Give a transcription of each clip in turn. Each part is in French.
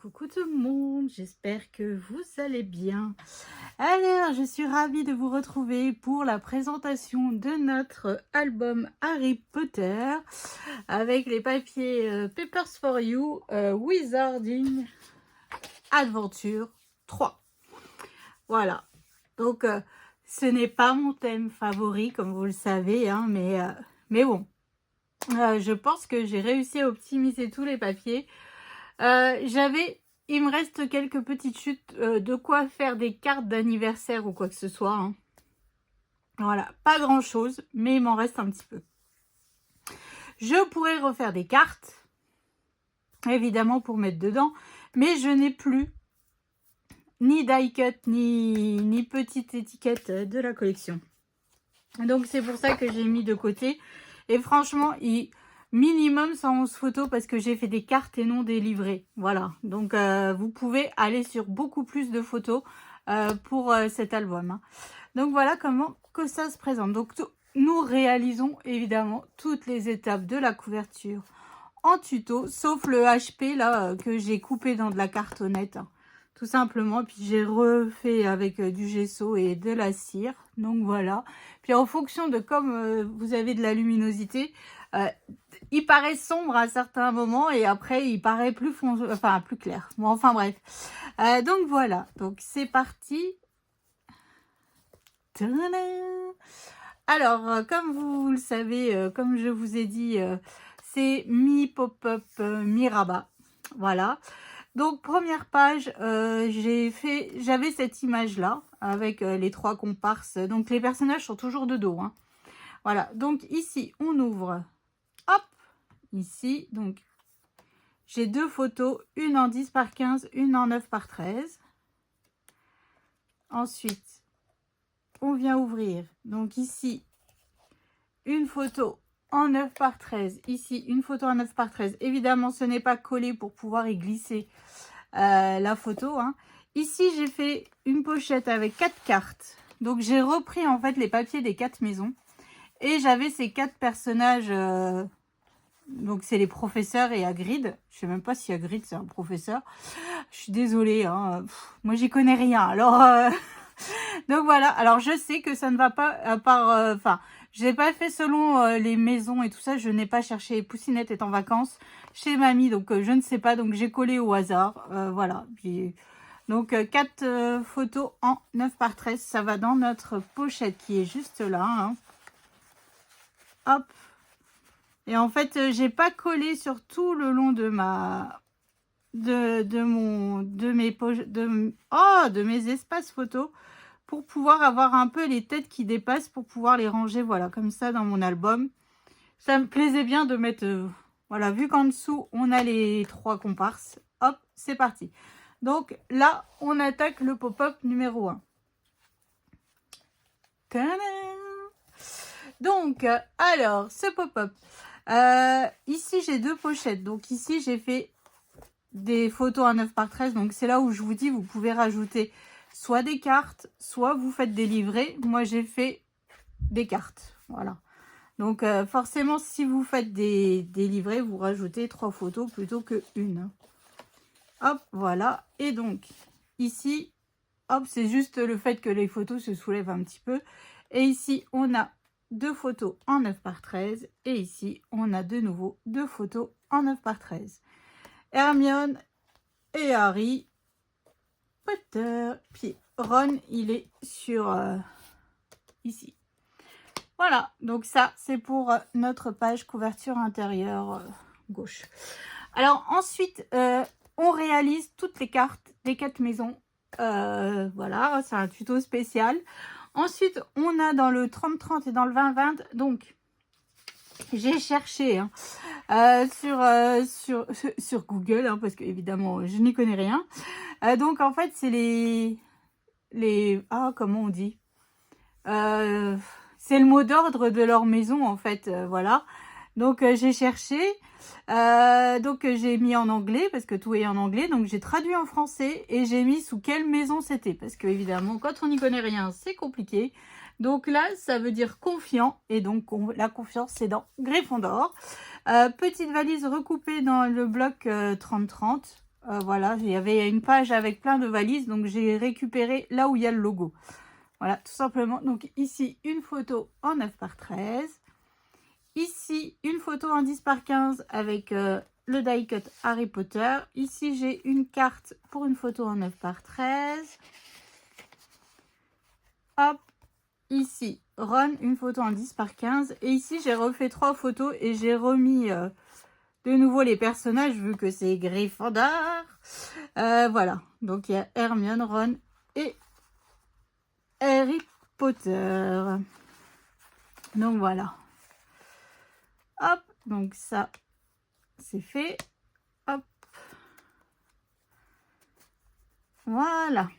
Coucou tout le monde, j'espère que vous allez bien. Alors, je suis ravie de vous retrouver pour la présentation de notre album Harry Potter avec les papiers Papers for You Wizarding Adventure 3. Voilà, donc ce n'est pas mon thème favori comme vous le savez, hein, mais bon, je pense que j'ai réussi à optimiser tous les papiers. Il me reste quelques petites chutes de quoi faire des cartes d'anniversaire ou quoi que ce soit, hein. Voilà, pas grand chose, mais il m'en reste un petit peu. Je pourrais refaire des cartes, évidemment pour mettre dedans, mais je n'ai plus ni die cut ni petite étiquette de la collection. Donc c'est pour ça que j'ai mis de côté. Et franchement, minimum 111 photos parce que j'ai fait des cartes et non des livrets. Voilà, donc vous pouvez aller sur beaucoup plus de photos pour cet album, hein. Donc voilà comment que ça se présente. Donc nous réalisons évidemment toutes les étapes de la couverture en tuto, sauf le HP là que j'ai coupé dans de la cartonnette, hein, tout simplement. Puis j'ai refait avec du gesso et de la cire. Donc voilà. Puis en fonction de comme vous avez de la luminosité, il paraît sombre à certains moments et après il paraît plus foncé, enfin plus clair. Bon, enfin bref. Donc voilà. Donc c'est parti. Tadam! Alors, comme vous le savez, comme je vous ai dit, c'est mi pop-up, mi rabat. Voilà. Donc première page, j'avais cette image là avec les trois comparses. Donc les personnages sont toujours de dos, hein. Voilà. Donc ici on ouvre. Hop, ici donc j'ai deux photos, une en 10 par 15, une en 9 par 13. Ensuite, on vient ouvrir. Donc ici, une photo en 9 par 13. Ici, une photo en 9 par 13. Évidemment, ce n'est pas collé pour pouvoir y glisser la photo, hein. Ici, j'ai fait une pochette avec 4 cartes. Donc, j'ai repris en fait les papiers des 4 maisons. Et j'avais ces 4 personnages. Donc, c'est les professeurs et Hagrid. Je sais même pas si Hagrid, c'est un professeur. Je suis désolée, hein. Moi, j'y connais rien. Alors, donc voilà. Alors, je sais que ça ne va pas à part... Enfin, je n'ai pas fait selon les maisons et tout ça. Je n'ai pas cherché. Poussinette est en vacances chez mamie. Donc, je ne sais pas. Donc, j'ai collé au hasard. Voilà. Puis, donc, 4 photos en 9 par 13. Ça va dans notre pochette qui est juste là, hein. Hop. Et en fait, j'ai pas collé sur tout le long de ma... de mes espaces photos pour pouvoir avoir un peu les têtes qui dépassent pour pouvoir les ranger, voilà, comme ça dans mon album. Ça me plaisait bien de mettre, voilà, vu qu'en dessous, on a les 3 comparses. Hop, c'est parti. Donc là, on attaque le pop-up numéro 1. Tadam! Donc, alors, ce pop-up. Ici, j'ai 2 pochettes. Donc ici, j'ai fait des photos à 9 par 13. Donc c'est là où je vous dis, vous pouvez rajouter soit des cartes, soit vous faites des livrets. Moi, j'ai fait des cartes. Voilà. Donc forcément, si vous faites des livrets, vous rajoutez 3 photos plutôt que une. Hop, voilà. Et donc, ici, hop, c'est juste le fait que les photos se soulèvent un petit peu. Et ici, on a 2 photos en 9 par 13. Et ici, on a de nouveau 2 photos en 9 par 13. Hermione et Harry Potter. Puis Ron, il est sur ici. Voilà, donc ça, c'est pour notre page couverture intérieure gauche. Alors ensuite, on réalise toutes les cartes des 4 maisons. Voilà, c'est un tuto spécial. Ensuite, on a dans le 30-30 et dans le 20-20, donc... J'ai cherché, hein, sur Google, hein, parce que évidemment je n'y connais rien. Donc en fait c'est comment on dit, c'est le mot d'ordre de leur maison en fait, voilà. Donc j'ai cherché, donc j'ai mis en anglais parce que tout est en anglais, donc j'ai traduit en français et j'ai mis sous quelle maison c'était parce que évidemment quand on n'y connaît rien c'est compliqué. Donc là, ça veut dire confiant. Et donc, la confiance, c'est dans Gryffondor. Petite valise recoupée dans le bloc 30-30. Voilà, il y avait une page avec plein de valises, donc j'ai récupéré là où il y a le logo. Voilà, tout simplement. Donc ici, une photo en 9 par 13. Ici, une photo en 10 par 15 avec le die cut Harry Potter. Ici, j'ai une carte pour une photo en 9 par 13. Hop, ici, Ron, une photo en 10 par 15. Et ici, j'ai refait 3 photos et j'ai remis de nouveau les personnages vu que c'est Gryffondor. Voilà, donc il y a Hermione, Ron et Harry Potter. Donc voilà. Hop, donc ça, c'est fait. Hop. Voilà.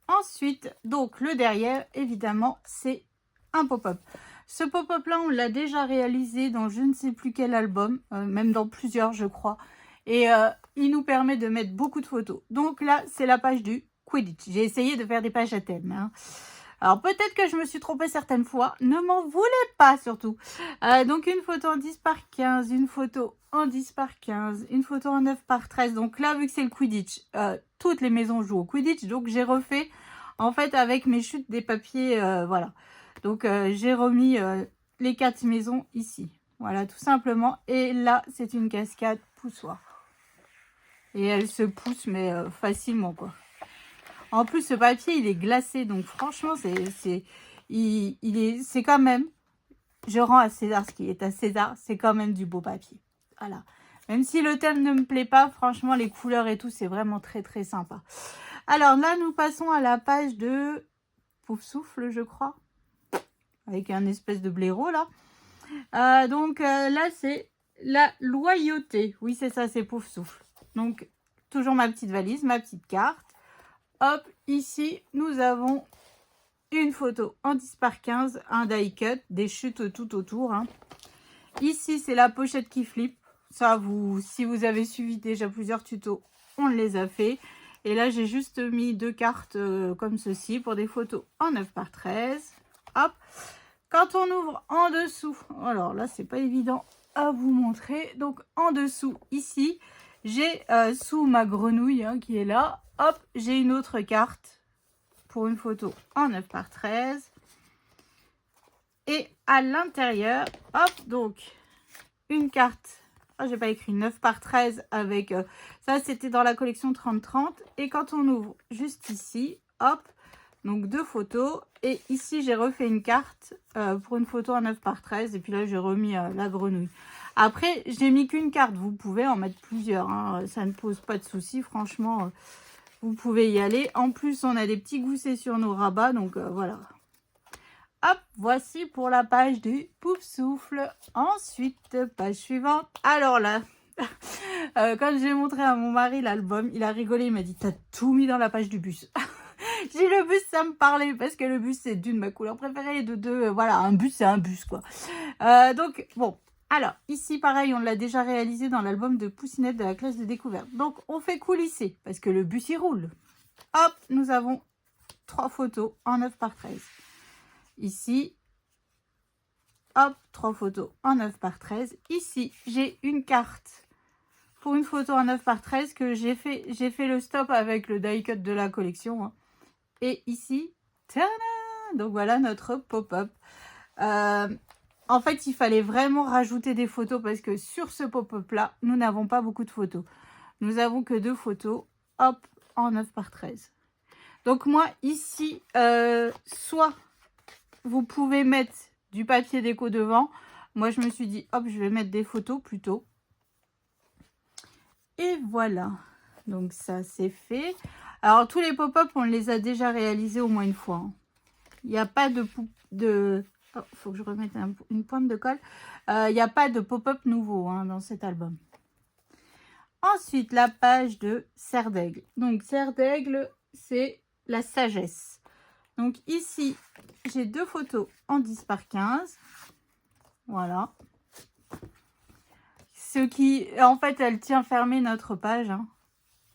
Ensuite, donc le derrière, évidemment, c'est un pop-up. Ce pop-up là, on l'a déjà réalisé dans je ne sais plus quel album, même dans plusieurs, je crois. Et il nous permet de mettre beaucoup de photos. Donc là, c'est la page du Quidditch. J'ai essayé de faire des pages à thème, hein. Alors peut-être que je me suis trompée certaines fois, ne m'en voulez pas surtout. Donc une photo en 10 par 15, une photo en 10 par 15, une photo en 9 par 13. Donc là, vu que c'est le Quidditch, toutes les maisons jouent au Quidditch. Donc j'ai refait en fait avec mes chutes des papiers, voilà. Donc j'ai remis les 4 maisons ici. Voilà, tout simplement. Et là, c'est une cascade poussoir. Et elle se pousse, mais facilement, quoi. En plus, ce papier, il est glacé. Donc, franchement, c'est quand même... Je rends à César ce qui est à César. C'est quand même du beau papier. Voilà. Même si le thème ne me plaît pas, franchement, les couleurs et tout, c'est vraiment très, très sympa. Alors, là, nous passons à la page de Pouf Souffle, je crois. Avec un espèce de blaireau, là. Donc, là, c'est la loyauté. Oui, c'est ça, c'est Pouf Souffle. Donc, toujours ma petite valise, ma petite carte. Hop, ici, nous avons une photo en 10 par 15, un die cut, des chutes tout autour, hein. Ici, c'est la pochette qui flippe. Ça, si vous avez suivi déjà plusieurs tutos, on les a fait. Et là, j'ai juste mis 2 cartes comme ceci pour des photos en 9 par 13. Hop. Quand on ouvre en dessous, alors là, c'est pas évident à vous montrer. Donc, en dessous, ici, j'ai sous ma grenouille, hein, qui est là. Hop, j'ai une autre carte pour une photo en 9 par 13. Et à l'intérieur, hop, donc, une carte. Oh, j'ai pas écrit 9 par 13 avec... ça, c'était dans la collection 30-30. Et quand on ouvre juste ici, hop, donc 2 photos. Et ici, j'ai refait une carte pour une photo en 9 par 13. Et puis là, j'ai remis la grenouille. Après, j'ai mis qu'une carte. Vous pouvez en mettre plusieurs, hein. Ça ne pose pas de souci, franchement. Vous pouvez y aller. En plus, on a des petits goussets sur nos rabats. Donc, voilà. Hop, voici pour la page du Pouf Souffle. Ensuite, page suivante. Alors là, quand j'ai montré à mon mari l'album, il a rigolé. Il m'a dit, t'as tout mis dans la page du bus. J'ai dit, le bus, ça me parlait. Parce que le bus, c'est d'une ma couleur préférée. Et de deux, voilà, un bus, c'est un bus, quoi. Donc, bon. Alors, ici, pareil, on l'a déjà réalisé dans l'album de Poussinette de la classe de découverte. Donc, on fait coulisser, parce que le bus, il roule. Hop, nous avons 3 photos en 9 par 13. Ici, hop, 3 photos en 9 par 13. Ici, j'ai une carte pour une photo en 9 par 13 que j'ai fait le stop avec le die cut de la collection, hein. Et ici, tada! Donc voilà notre pop-up. En fait, il fallait vraiment rajouter des photos parce que sur ce pop-up là, nous n'avons pas beaucoup de photos. Nous avons que 2 photos, hop, en 9 par 13. Donc moi, ici, soit vous pouvez mettre du papier déco devant. Moi, je me suis dit, hop, je vais mettre des photos plutôt. Et voilà. Donc ça, c'est fait. Alors, tous les pop-up, on les a déjà réalisés au moins une fois, hein. Il n'y a pas de... Oh, faut que je remette une pointe de colle. Il n'y a pas de pop-up nouveau, hein, dans cet album. Ensuite, la page de Serre d'Aigle. Donc, Serre d'Aigle, c'est la sagesse. Donc, ici, j'ai 2 photos en 10 par 15. Voilà. Ce qui, en fait, elle tient fermée notre page, hein.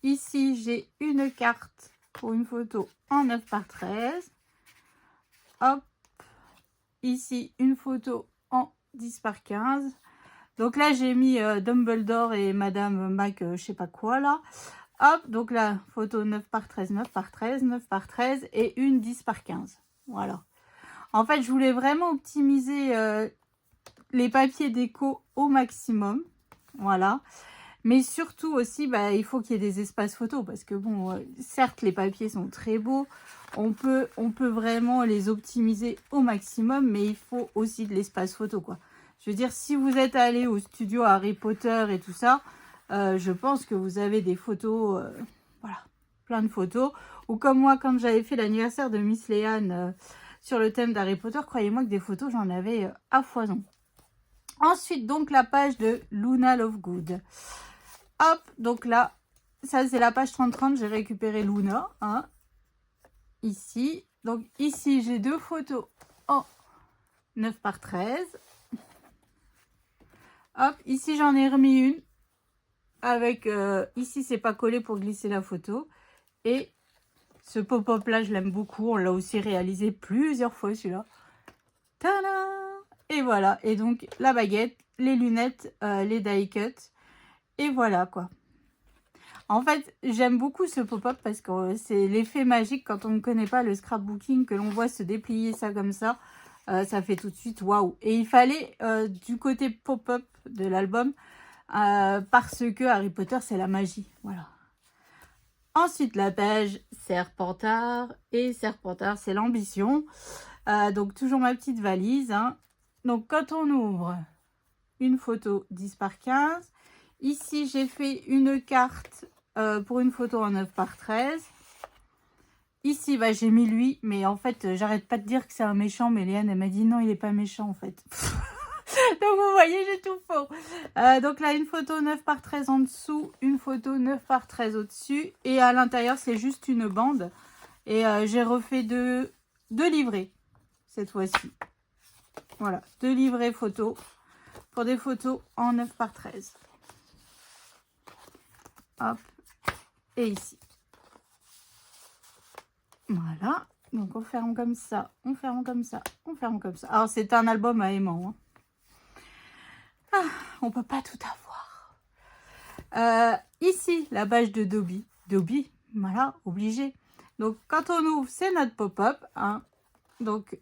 Ici, j'ai une carte pour une photo en 9 par 13. Hop. Ici, une photo en 10 par 15. Donc là, j'ai mis Dumbledore et Madame Mac, je sais pas quoi, là. Hop, donc là, photo 9 par 13, 9 par 13, 9 par 13 et une 10 par 15. Voilà. En fait, je voulais vraiment optimiser les papiers déco au maximum. Voilà. Mais surtout aussi, bah, il faut qu'il y ait des espaces photos. Parce que bon, certes, les papiers sont très beaux. On peut vraiment les optimiser au maximum. Mais il faut aussi de l'espace photo, quoi. Je veux dire, si vous êtes allé au studio Harry Potter et tout ça, je pense que vous avez des photos, voilà, plein de photos. Ou comme moi, quand j'avais fait l'anniversaire de Miss Léane sur le thème d'Harry Potter, croyez-moi que des photos, j'en avais à foison. Ensuite, donc, la page de Luna Lovegood. Hop, donc là, ça c'est la page 30-30, j'ai récupéré Luna, hein, ici. Donc ici, j'ai deux photos en 9 par 13. Hop, ici j'en ai remis une. Avec, ici c'est pas collé pour glisser la photo. Et ce pop-up là, je l'aime beaucoup, on l'a aussi réalisé plusieurs fois celui-là. Tada! Et voilà, et donc la baguette, les lunettes, les die cut. Et voilà quoi. En fait, j'aime beaucoup ce pop-up parce que c'est l'effet magique quand on ne connaît pas le scrapbooking, que l'on voit se déplier ça comme ça. Ça fait tout de suite waouh. Et il fallait du côté pop-up de l'album parce que Harry Potter, c'est la magie. Voilà. Ensuite, la page Serpentard. Et Serpentard, c'est l'ambition. Donc, toujours ma petite valise. Hein. Donc, quand on ouvre une photo 10 par 15, ici, j'ai fait une carte pour une photo en 9 par 13. Ici, bah, j'ai mis lui, mais en fait, j'arrête pas de dire que c'est un méchant, mais Léane, elle m'a dit non, il est pas méchant, en fait. Donc, vous voyez, j'ai tout faux. Donc là, une photo 9 par 13 en dessous, une photo 9 par 13 au-dessus, et à l'intérieur, c'est juste une bande. Et j'ai refait deux livrets, cette fois-ci. Voilà, 2 livrets photos, pour des photos en 9 par 13. Hop, et ici. Voilà, donc on ferme comme ça, on ferme comme ça, on ferme comme ça. Alors c'est un album à aimant. Hein. Ah, on peut pas tout avoir. Ici, la page de Dobby. Dobby, voilà, obligé. Donc quand on ouvre, c'est notre pop-up. Hein. Donc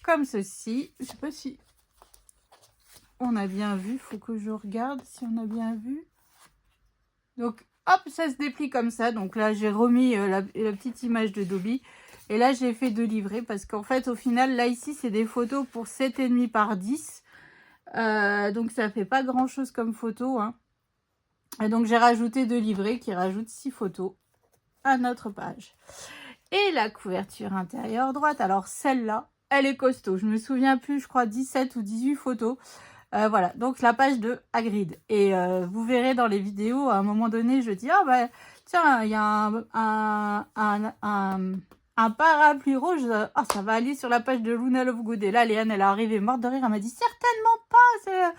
comme ceci. Je sais pas si on a bien vu. Faut que je regarde si on a bien vu. Donc hop, ça se déplie comme ça. Donc là, j'ai remis la petite image de Dobby. Et là, j'ai fait 2 livrets parce qu'en fait, au final, là, ici, c'est des photos pour 7,5 par 10. Donc, ça fait pas grand-chose comme photo. Hein. Et donc, j'ai rajouté 2 livrets qui rajoutent 6 photos à notre page. Et la couverture intérieure droite. Alors, celle-là, elle est costaud. Je me souviens plus, je crois, 17 ou 18 photos. Voilà, donc la page de Hagrid. Et vous verrez dans les vidéos, à un moment donné, je dis, ah bah, tiens, il y a un parapluie rouge. Ah, ça va aller sur la page de Luna Lovegood. Et là, Léane, elle est arrivée morte de rire. Elle m'a dit, certainement pas,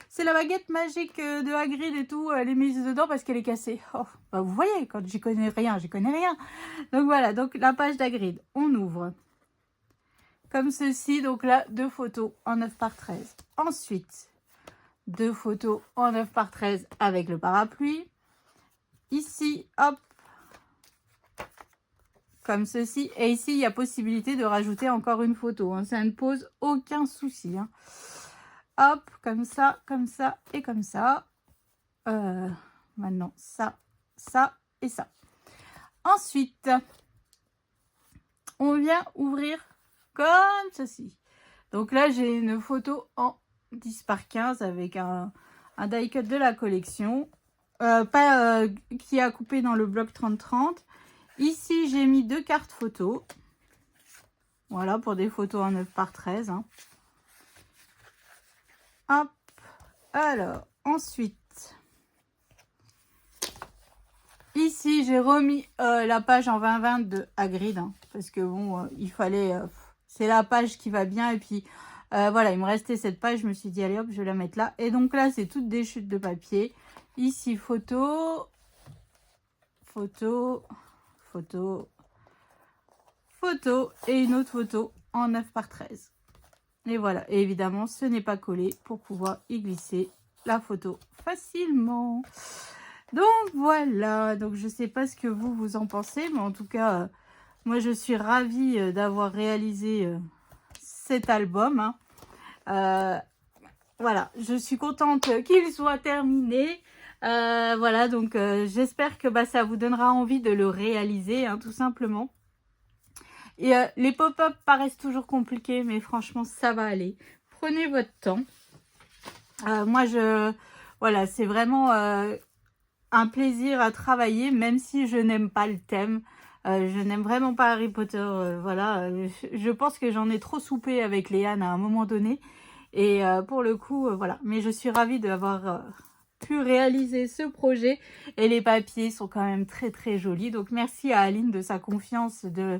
c'est la baguette magique de Hagrid et tout. Elle est mise dedans parce qu'elle est cassée. Oh, bah, vous voyez, quand j'y connais rien, j'y connais rien. Donc voilà, donc la page d'Hagrid. On ouvre. Comme ceci, donc là, 2 photos en 9 par 13. Ensuite, 2 photos en 9 par 13 avec le parapluie. Ici, hop, comme ceci. Et ici, il y a possibilité de rajouter encore une photo. Hein. Ça ne pose aucun souci. Hein. Hop, comme ça et comme ça. Maintenant, ça et ça. Ensuite, on vient ouvrir comme ceci. Donc là, j'ai une photo en 10 par 15 avec un die cut de la collection. Qui a coupé dans le bloc 30-30. Ici, j'ai mis 2 cartes photos. Voilà, pour des photos en 9 par 13. Hein. Hop. Alors, ensuite. Ici, j'ai remis la page en 20-20 de Hagrid. Hein, parce que bon, il fallait... c'est la page qui va bien. Et puis, voilà, il me restait cette page. Je me suis dit, allez hop, je vais la mettre là. Et donc là, c'est toutes des chutes de papier. Ici, photo. Photo. Photo. Photo. Et une autre photo en 9 par 13. Et voilà. Et évidemment, ce n'est pas collé pour pouvoir y glisser la photo facilement. Donc voilà, donc je sais pas ce que vous en pensez, mais en tout cas, moi je suis ravie d'avoir réalisé cet album. Hein. Voilà, je suis contente qu'il soit terminé. Voilà, donc j'espère que ça vous donnera envie de le réaliser, hein, tout simplement. Et les pop-up paraissent toujours compliqués, mais franchement, ça va aller. Prenez votre temps. Moi, voilà, c'est vraiment un plaisir à travailler, même si je n'aime pas le thème. Je n'aime vraiment pas Harry Potter. Voilà, je pense que j'en ai trop soupé avec Léane à un moment donné. Et pour le coup, voilà. Mais je suis ravie d'avoir pu réaliser ce projet. Et les papiers sont quand même très très jolis. Donc merci à Aline de sa confiance de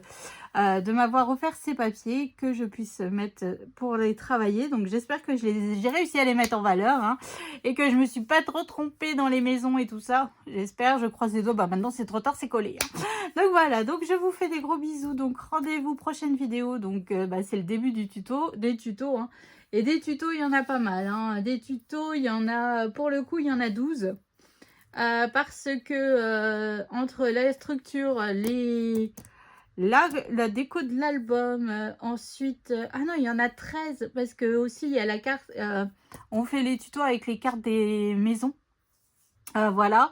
m'avoir offert ces papiers que je puisse mettre pour les travailler. Donc j'espère que j'ai réussi à les mettre en valeur. Hein, et que je me suis pas trop trompée dans les maisons et tout ça. J'espère, je croise les doigts. Maintenant c'est trop tard, c'est collé. Hein. Donc voilà, donc je vous fais des gros bisous. Donc rendez-vous prochaine vidéo. Donc c'est le début du tuto, des tutos. Hein. Et des tutos, il y en a pas mal. Hein. Des tutos, il y en a, pour le coup, il y en a 12. Parce que entre la structure, la déco de l'album, ensuite... ah non, il y en a 13. Parce que aussi, il y a la carte... on fait les tutos avec les cartes des maisons. Voilà.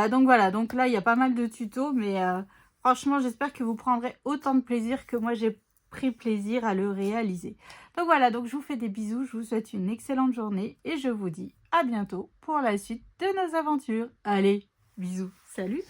Donc voilà, donc là, il y a pas mal de tutos. Mais franchement, j'espère que vous prendrez autant de plaisir que moi, j'ai pris plaisir à le réaliser. Donc voilà, donc je vous fais des bisous, je vous souhaite une excellente journée et je vous dis à bientôt pour la suite de nos aventures. Allez, bisous, salut!